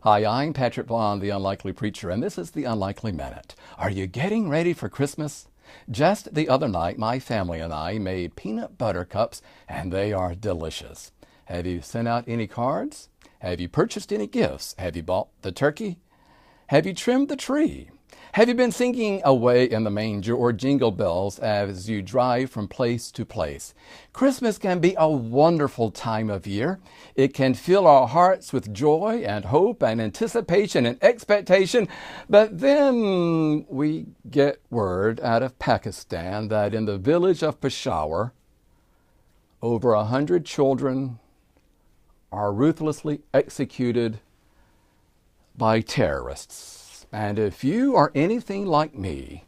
Hi, I'm Patrick Vaughn, the Unlikely Preacher, and this is the Unlikely Minute. Are you getting ready for Christmas? Just the other night, my family and I made peanut butter cups, and they are delicious. Have you sent out any cards? Have you purchased any gifts? Have you bought the turkey? Have you trimmed the tree? Have you been singing Away in the Manger or Jingle Bells as you drive from place to place? Christmas can be a wonderful time of year. It can fill our hearts with joy and hope and anticipation and expectation. But then we get word out of Pakistan that in the village of Peshawar, over 100 children are ruthlessly executed by terrorists. And if you are anything like me,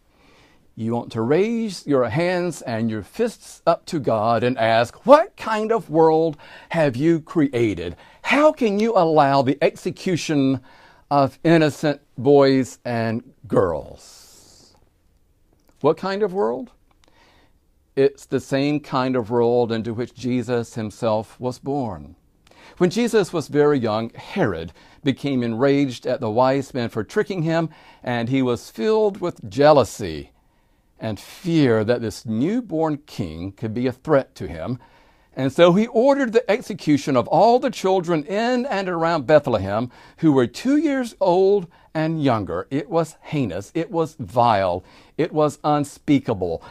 you want to raise your hands and your fists up to God and ask, what kind of world have you created? How can you allow the execution of innocent boys and girls? What kind of world? It's the same kind of world into which Jesus himself was born. When Jesus was very young, Herod became enraged at the wise men for tricking him, and he was filled with jealousy and fear that this newborn king could be a threat to him. And so he ordered the execution of all the children in and around Bethlehem who were 2 years old and younger. It was heinous. It was vile. It was unspeakable.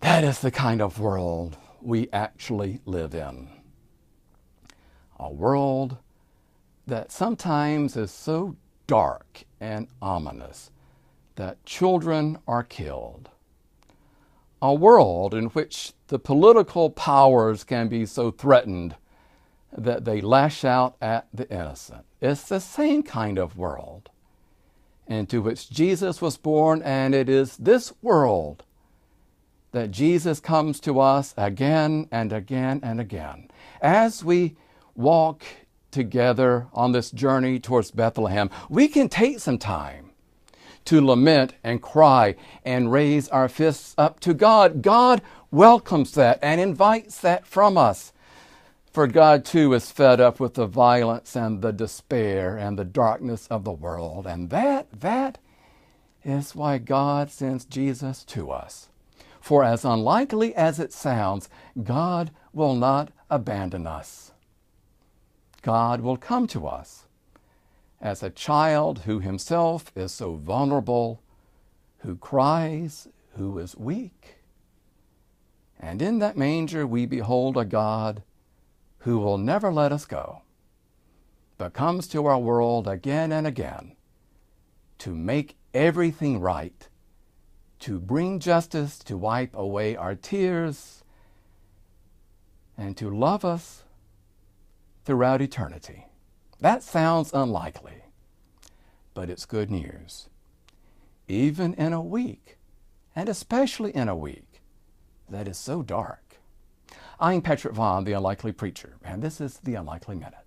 That is the kind of world we actually live in. A world that sometimes is so dark and ominous that children are killed. A world in which the political powers can be so threatened that they lash out at the innocent. It's the same kind of world into which Jesus was born, and it is this world that Jesus comes to us again and again and again. As we walk together on this journey towards Bethlehem, we can take some time to lament and cry and raise our fists up to God. God welcomes that and invites that from us. For God too is fed up with the violence and the despair and the darkness of the world. And that is why God sends Jesus to us. For as unlikely as it sounds, God will not abandon us. God will come to us as a child who himself is so vulnerable, who cries, who is weak. And in that manger we behold a God who will never let us go, but comes to our world again and again to make everything right, to bring justice, to wipe away our tears, and to love us throughout eternity. That sounds unlikely, but it's good news. Even in a week, and especially in a week that is so dark. I'm Patrick Vaughn, the Unlikely Preacher, and this is the Unlikely Minute.